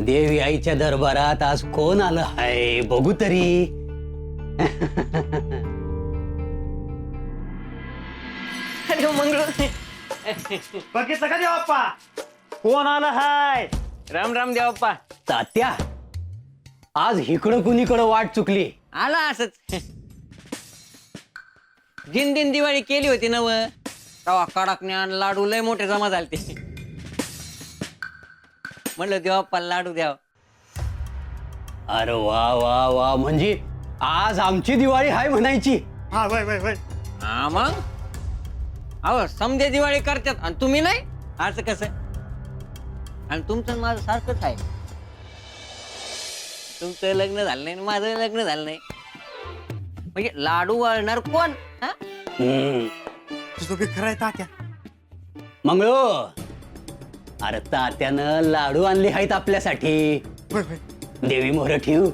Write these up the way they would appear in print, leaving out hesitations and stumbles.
देवी आईच्या दरबारात आज कोण आलं हाय बघू तरी. अरे मंगळू बघितलं का देवाप्पा कोण आलं हाय. राम राम देवप्पा. तात्या आज इकडं कुणीकडं वाट चुकली. आला असच दिन दिवाळी केली होती नव तवा कडकण्या लाडू लय मोठे जमा झाले ते. म्हणलं देवप्पा लाडू द्याव. अरे वा वा वा, म्हणजे आज आमची दिवाळी हाय म्हणायची. हा वय वय वय. हा मग अहो समजे दिवाळी करतात आणि तुम्ही नाही असं कसं. आणि तुमचं आणि माझं सारखंच आहे. तुमचं लग्न झालं नाही आणि माझं लग्न झालं नाही म्हणजे लाडू वळणार कोण. हा तुझं बी खरं आहे तात्या. मंगळू, अरे तात्यानं लाडू आणले आहेत आपल्यासाठी. वय वय. देवी मोहर ठेवू.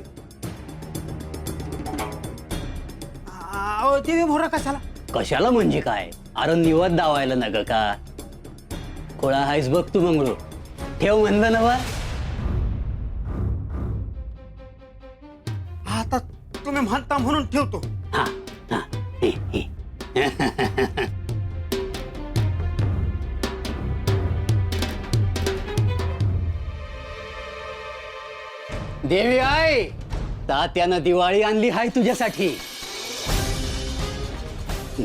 अहो देवी मोहरा कशाला. कशाला म्हणजे काय, अरे निवद दावायला नग का. कोळा हायस बघ तू मंगळू. ठेव म्हणलं नवा. आता तुम्ही म्हणता म्हणून ठेवतो. हा हा हे, हे. देवी आई, तात्यानं दिवाळी आणली हाय तुझ्यासाठी.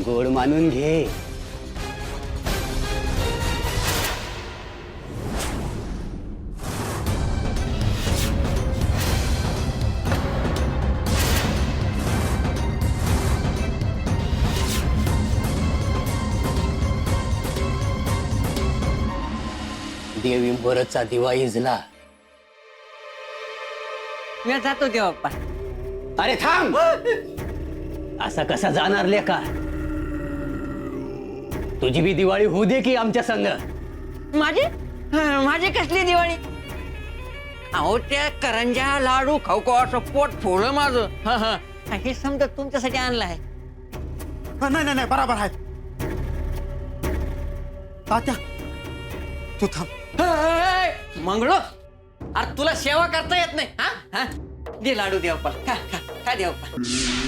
गोड मानून घे. देवी मोरचा दिवा इजला. मी जातो देवप्पा. अरे थांब. असा कसा जाणार लेका. तुझी बी दिवाळी होऊ दे की आमच्या संग. माझी कसली दिवाळी. अहो त्या करंजा लाडू खाऊ खाऊ असं पोट फोडलं माझं. हे समजा तुमच्यासाठी आणलं आहे. नाही नाही नाही बरोबर आहे तात्या. तू थांब. मंगळू, अरे तुला सेवा करता येत नाही. हा दे लाडू देवप्पा. खा देवप्पा.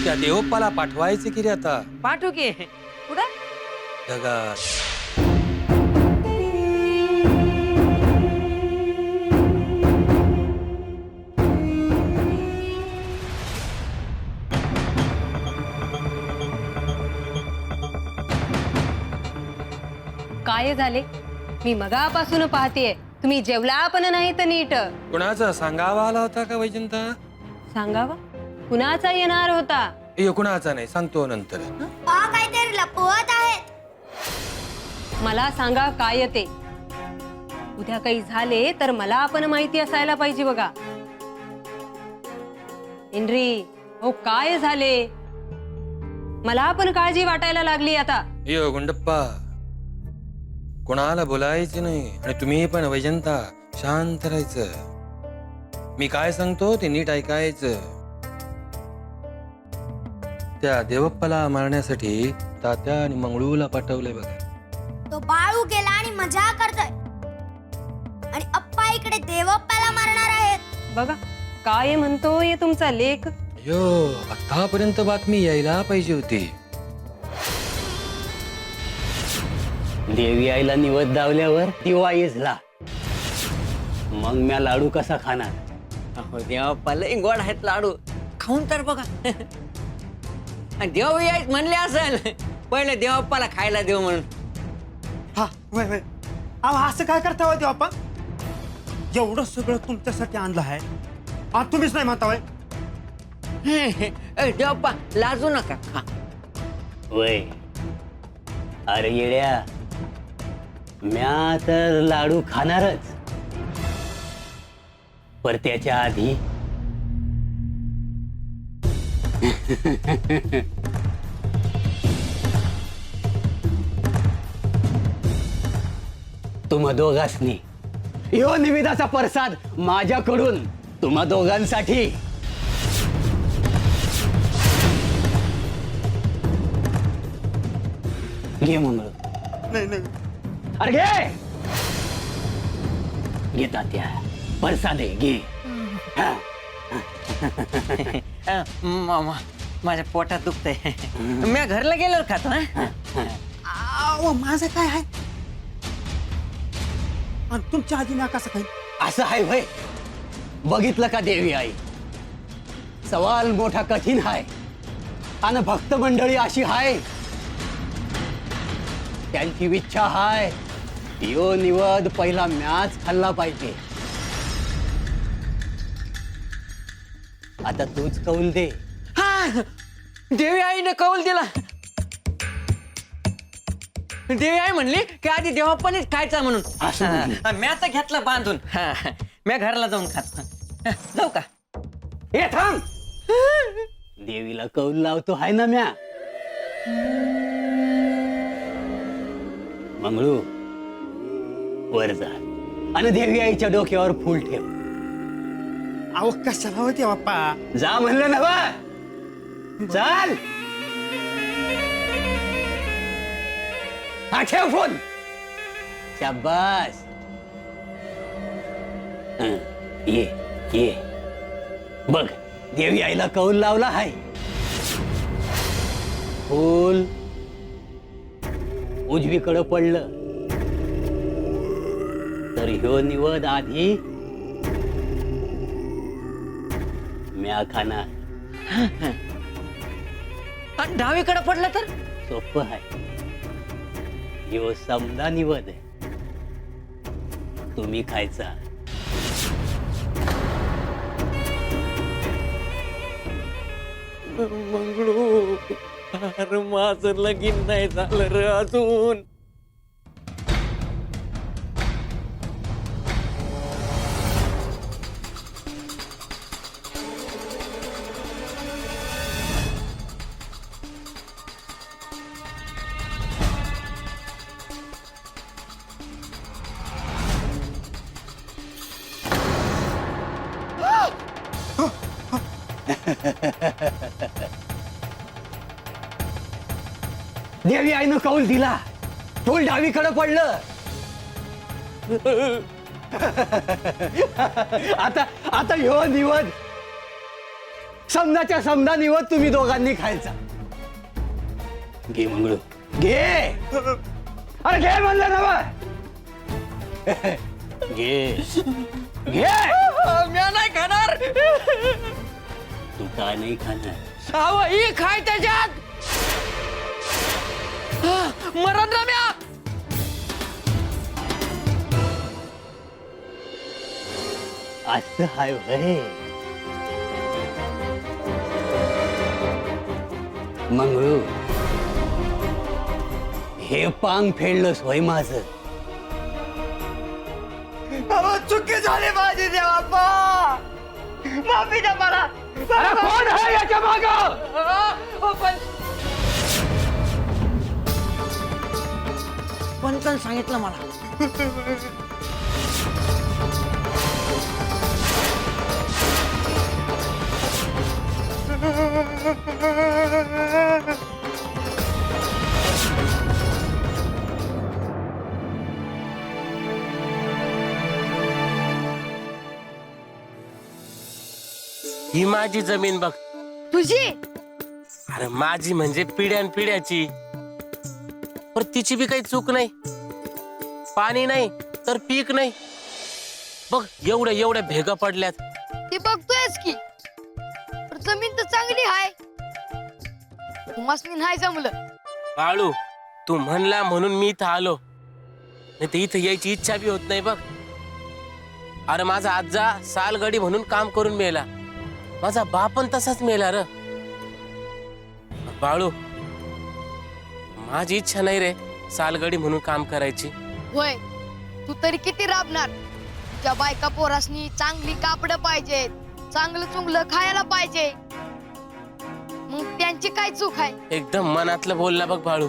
त्या देवप्पाला पाठवायचे की रे आता पाठवू की कुठं. जगात. काय झाले. मी मगापासून पाहतेय तुम्ही जेवला पण नाही तर नीट. कुणाचा सांगावा आला होता का वैजंता. सांगावा कुणाचा येणार होता. कुणाचा नाही सांगतो नंतर. काहीतरी लपवत आहेत. मला सांगा काय ते. उद्या काही झाले तर मला पण माहिती असायला पाहिजे बघा. इंद्री हो काय झाले. मला पण काळजी वाटायला लागली आता. गुंडप्पा, कोणाला बोलायचं नाही आणि तुम्ही पण वैजंता शांत राहायचं. मी काय सांगतो ते नीट ऐकायचं. त्या देवप्पाला मारण्यासाठी तात्या आणि मंगळूला पाठवलंय बघा. तो बाळू गेला आणि मजा करतोय आणि अप्पा इकडे देवप्पाला मारणार आहेत. बघा काय म्हणतोय तुमचा लेख. आतापर्यंत बातमी यायला पाहिजे होती. देवी आईला निवद दावल्यावर दिवा इजला. मग म्या लाडू कसा खाणार. अहो देवप्पा लय गोड आहेत लाडू. खाऊन तर बघा. देव यायच म्हणले असेल पहिले देवप्पाला खायला देऊ म्हणून. हा वय वय. अहो असं काय करता हो देवाप्पा. एवढं सगळं तुमच्यासाठी आणलं आहे आणि तुम्हीच नाही म्हणता वय. देवप्पा लाजू नका. खा. वय. अरे येड्या, म्या तर लाडू खाणारच, पर त्याच्या आधी तुम्हा दोघांनी यो निवेदाचा प्रसाद माझ्याकडून तुम्हा दोघांसाठी. घे मंगळ. नाही नाही अरे घे. घे तात्या, प्रसाद आहे घे. मामा माझ्या पोटात दुखतंय मी घरला गेल्यावर खातो हा? अहो माझं काय आहे आणि तुमच्या आधी ना कसं काही असं आहे भय बघितलं का देवी आई सवाल मोठा कठीण आहे आणि भक्त मंडळी अशी आहे त्यांची इच्छा हाय यो निवद पहिला मॅच खाल्ला पाहिजे आता तूच कौल दे हा देवी आईने कौल दिला देवी आई म्हणली की आधी देवापणच खायचा म्हणून असं म्हणली. मी आता घेतला बांधून मी घरला जाऊन खातो जाऊ का हे थांब देवीला कौल लावतो हाय ना म्या मंगळू वर जा आणि देवी आईच्या डोक्यावर फूल ठेव अहो कशाला होते बाप्पा जा म्हणलं ना बा चाल हा ठेव फोन शाबास हं, ये बघ देवी आईला कौल लावला हाय फूल उजवीकडं पडलं तर ह्यो निवद आधी म्या खाणार आणि डावीकडे पडलं तर सोपं आहे ह्यो समदा निवद आहे तुम्ही खायचा मंगळू अरे माझं लगीन नाही झालं रे अजून देवी आईनं कौल दिला फुल डावीकडे पडलं आता ह्यो निवद समजाच्या समजा निवद तुम्ही दोघांनी खायचा घे मंगळू घे अरे घे म्हणलं ना बा. घे घे म्या नाही खाणार तू का नाही खाणार अहो ही खाय त्याच्यात मरण ना म्या असं हाय भय मंगळू हे पांग फेडलंस होय माझं चुकी झाली माझी देवाप्पा माफी द्या मला अरे कोण आहे याच्या माग पंचान सांगितलं मला ही माझी जमीन बघ तुझी अरे माझी म्हणजे पिढ्यान पिढ्याची पण तिची बी काही चूक नाही पाणी नाही तर पीक नाही बघ एवढ्या भेगा पडल्यात ते बघतोयस की पण जमीन तर चांगली आहे तुम्हासनी नाही जमलं बाळू तू म्हणला म्हणून मी इथं आलो नाही तर इथं यायची इच्छा बी होत नाही बघ अरे माझा आजा सालगडी म्हणून काम करून मेला माझा बाप पण तसाच मेला र बाळू माझी इच्छा नाही रे सालगडी म्हणून काम करायची होय तू तरी किती राबणार त्या बायका पोरासनी चांगली कापड पाहिजेत चांगलं चुंगलं खायला पाहिजे मग त्यांची काय चूक आहे एकदम मनातलं बोलला बघ बाळू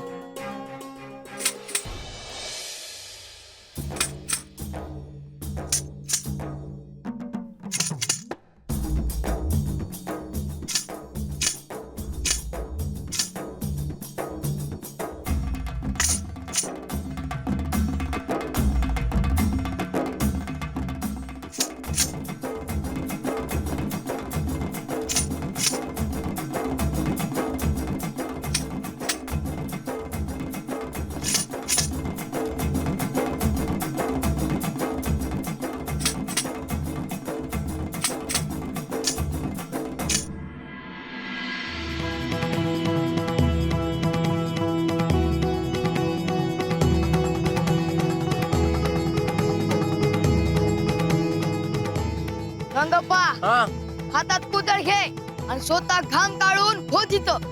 आणि स्वतः घाम काढून हो तिथं.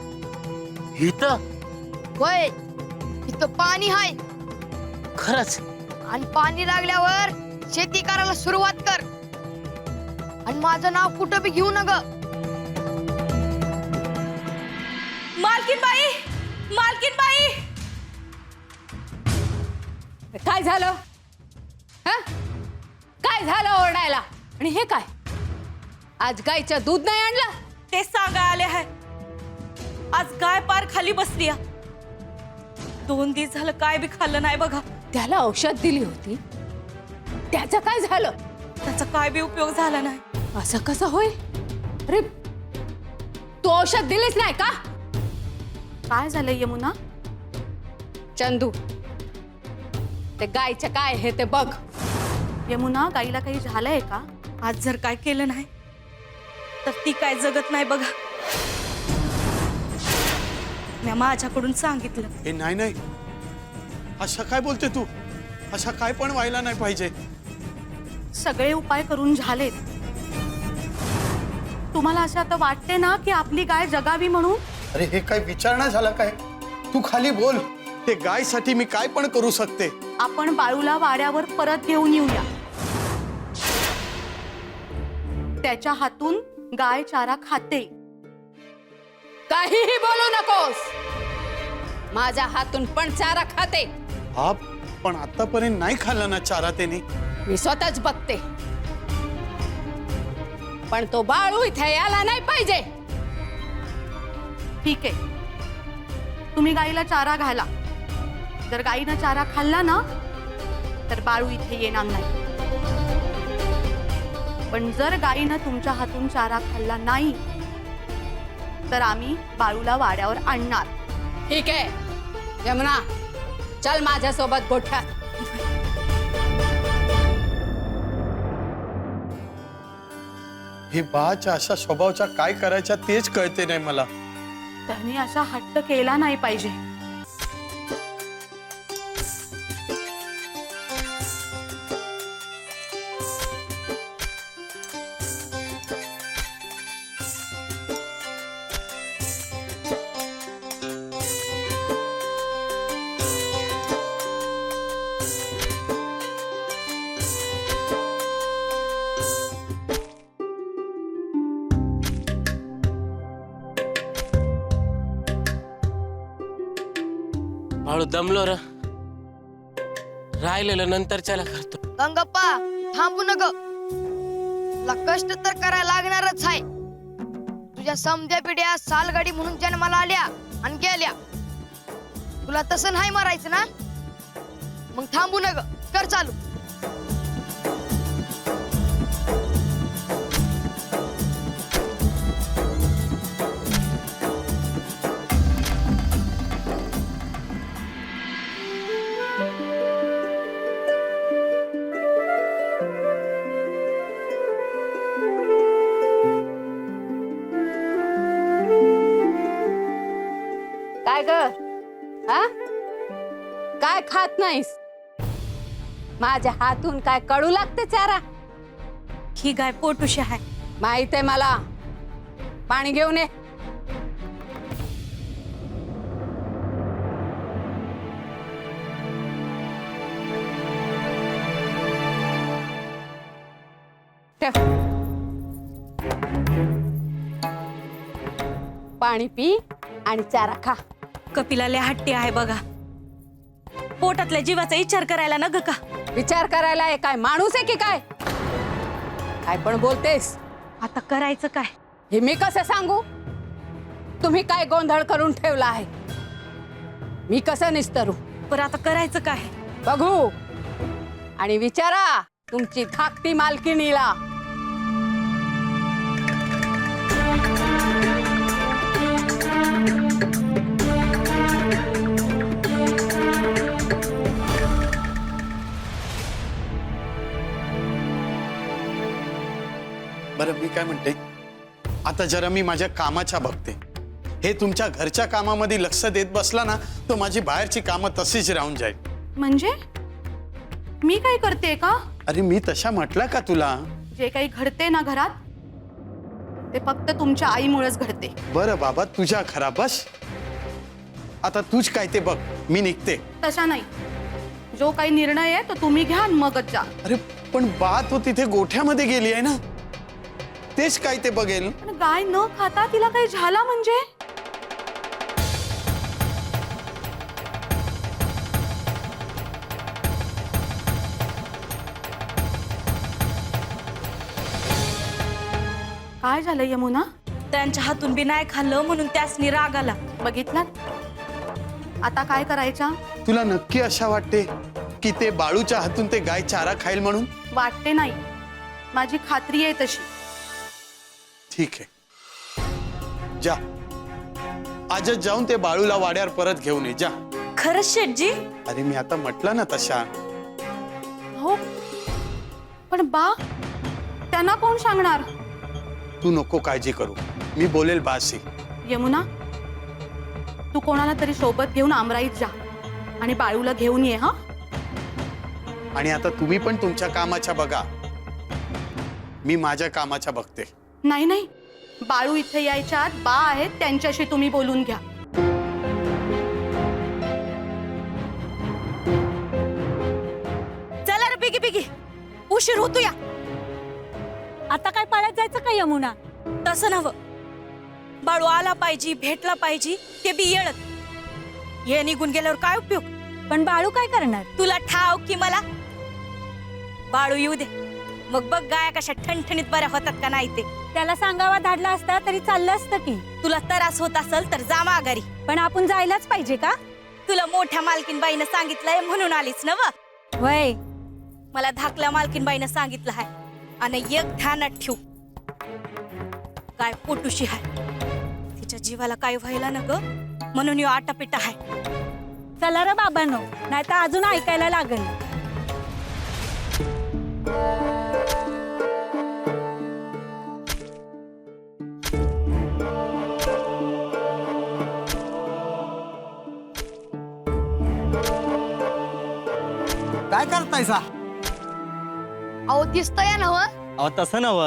इथं होय, इथं पाणी आहे खरंच आणि पाणी लागल्यावर शेती करायला सुरुवात कर. आणि माझं नाव कुठं बी घेऊ नका. मालकीनबाई, मालकीनबाई, काय झालं? हा? काय झालं ओरडायला? आणि हे काय, आज गायचं दूध नाही आणलं? ते सांगा आले आहे. आज गाय पार खाली बसली आहे. 2 दिवस झालं काय बी खाल्लं नाही बघा. त्याला औषध दिली होती, त्याचं काय झालं? त्याचा काय बी उपयोग झाला नाही. असं कसं होईल? अरे तू औषध दिलीच नाही का? काय झालं यमुना? चंदू, ते गायचं काय हे ते बघ. यमुना, गाईला काही झालंय का? आज जर काय केलं नाही तर ती काय जगत नाही बघा. मी माझ्याकडून सांगितलं. हे नाही नाही, अशा काय बोलते तू? अशा काय पण व्हायला नाही पाहिजे. सगळे उपाय करून झालेत. तुम्हाला असं आता वाटते ना की आपली गाय जगावी म्हणून? अरे हे काय विचारणा झाला काय? तू खाली बोल. ते गायसाठी मी काय पण करू शकते. आपण बाळूला वाड्यावर परत घेऊन येऊया. त्याच्या हातून गाय चारा खाते. काहीही बोलू नकोस. माझ्या हातून पण चारा खाते. हा, पण आतापर्यंत नाही खाल्ला ना चारा त्याने. मी स्वतःच बघते. पण तो बाळू इथे यायला नाही पाहिजे. ठीक आहे, तुम्ही गाईला चारा घाला. जर गाईनं चारा खाल्ला ना तर बाळू इथे येणार नाही. पण जर गाईनं तुमच्या हातून चारा खाल्ला नाही तर आम्ही बाळूला वाड्यावर आणणार. ठीक आहे यमुना, चल माझ्यासोबत गोठ्यात. हे बाच्या अशा स्वभावाच्या काय करायच्या तेच कळते नाही मला. त्याने असा हट्ट केला नाही पाहिजे. बाळू दमलो र. राहिलेलं नंतरच्याला करतो. गंगप्पा, थांबू नका. तुला कष्ट तर करायला लागणारच आहे. तुझ्या समध्या पिढ्या सालगाडी म्हणून जन्माला आल्या आणि गेल्या. तुला तसं नाही मरायचं ना? मग थांबू नका, कर चालू. काय ग, हा? काय खात नाहीस? माझ्या हातून काय कळू लागते चारा? ही गाय पोटुशी आहे. माहित आहे मला. पाणी घेऊन ये. ठेव. पाणी पी आणि चारा खा. कपिला लय हट्टी आहे बघा. पोटातल्या जीवाचा विचार करायला नग का? विचार करायला हे काय माणूस आहे की काय? काय पण बोलतेस? आता करायचं काय? हे मी कसं सांगू? तुम्ही काय गोंधळ करून ठेवला आहे? मी कसं निस्तरू? पर आता करायचं काय? बघू आणि विचारा तुमची धाकटी मालकिणीला. बरं, मी काय म्हणते, आता जरा मी माझ्या कामाच्या बघते. हे तुमच्या घरच्या कामामध्ये लक्ष देत बसला ना तर माझी बाहेरची कामं तशीच राहून जाईल. म्हणजे मी काय करते का? अरे मी तशा म्हटलं का तुला? जे काही घडते ना घरात ते फक्त तुमच्या आईमुळेच घडते. बरं बाबा तुझ्या खरा बस. आता तूच काय ते बघ, मी निघते. तशा नाही, जो काही निर्णय आहे तो तुम्ही घ्या आणि मगच जा. अरे पण बा तो तिथे गोठ्यामध्ये गेली आहे ना, तेच काय ते बघेल. पण गाय न खाता तिला काही झाला म्हणजे? काय झालं यमुना? त्यांच्या हातून बी नाही खाल्लं म्हणून त्यासनी राग आला. बघितलं? आता काय करायचं? तुला नक्की आशा वाटते की ते बाळूच्या हातून ते गाय चारा खाईल म्हणून? वाटते नाही, माझी खात्री आहे तशी. ठीक आहे, जा आजच जाऊन ते बाळूला वाड्यावर परत घेऊन ये जा. खरंच शेठजी? अरे मी आता म्हटलं ना तशा. हो, पण बा त्यांना कोण सांगणार? तू नको काळजी करू, मी बोलेल बाशी. यमुना, तू कोणाला तरी सोबत घेऊन आमराईत जा आणि बाळूला घेऊन ये. हा, आणि आता तुम्ही पण तुमच्या कामाच्या बघा, मी माझ्या कामाच्या बघते. नाही नाही, बाळू इथे यायच्या आत बा आहेत, त्यांच्याशी तुम्ही बोलून घ्या. चला रे पिगी पिगी, उशीर होतो या. आता काय पाळत जायचं का यमुना? तसं नव्ह, बाळू आला पाहिजे, भेटला पाहिजे, ते बी येळत. हे निघून गेल्यावर काय उपयोग? पण बाळू काय करणार? तुला ठाव की मला? बाळू येऊ दे, मग बघ गाया कशा ठणठणीत बऱ्या होतात का नाही ते. त्याला सांगावा धाडला असता तरी चाललं असतं की. तुला त्रास होत असेल तर जा माघारी. पण आपण जायलाच पाहिजे का? तुला मोठ्या मालकीनबाईनं सांगितलंय म्हणून आलीच ना? वय, मला धाकल्या मालकीनबाईनं सांगितलं आहे. आणि एक ध्यानात ठेव, काय पोटूशी आहे, तिच्या जीवाला काय व्हायला न ग, म्हणून यो आटापिटा आहे. चला रे बाबांनो, नाही तर अजून ऐकायला लागेल. काय करतायसा? अहो दिसतंय ना? अहो तसं नव,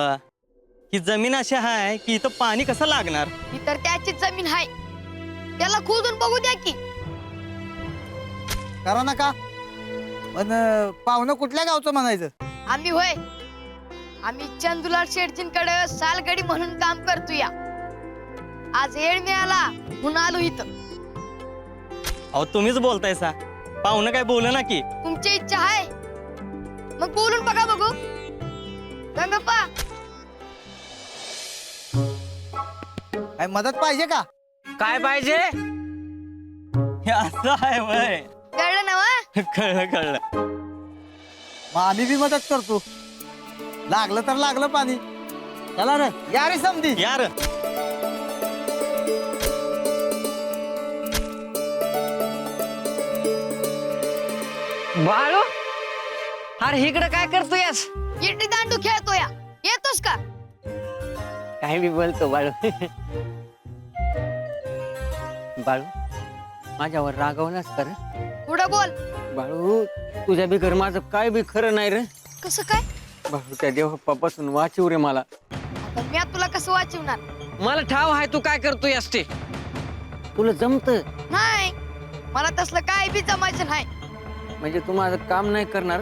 ही जमीन अशी आहे की इथं पाणी कसं लागणार? ही तर त्याचीच जमीन आहे, त्याला खोदून बघू द्या की. करा नका. पण पाहुणं कुठल्या गावचं म्हणायचं? आम्ही होय, आम्ही चंदुलाल शेठजींकडे सालगडी म्हणून काम करतो या. आज येळ मिळाला म्हणून आलो इथं. अहो तुम्हीच बोलतायसा, पाहुणं काय बोल ना की. तुमची इच्छा आहे मग बोलून बघा बघू. गंगप्पा, काय मदत पाहिजे का? काय पाहिजे? हे असं आहे वय. कळलं ना वा? कळलं कळलं. मग आम्ही बी मदत करतो, लागलं तर लागलं पाणी. चला रे, या रे समधी, या रे. बाळू, अरे इकडे काय करतोयस? इटी दांडू खेळतो या, येतोस का? काय मी बोलतो बाळू. बाळू, माझ्यावर रागवलास कर. पुढं बोल. बाळू, तुझ्या बी घर माझं काय बी खरं नाही रे. कसं काय? बाळू, त्या देवप्पापासून वाचव रे मला. आता मी तुला कसं वाचवणार? मला ठाव आहे तू काय करतोयस ते. तुला जमत नाही, मला तसलं काय बी जमायचं नाही. म्हणजे तू माझं काम नाही करणार?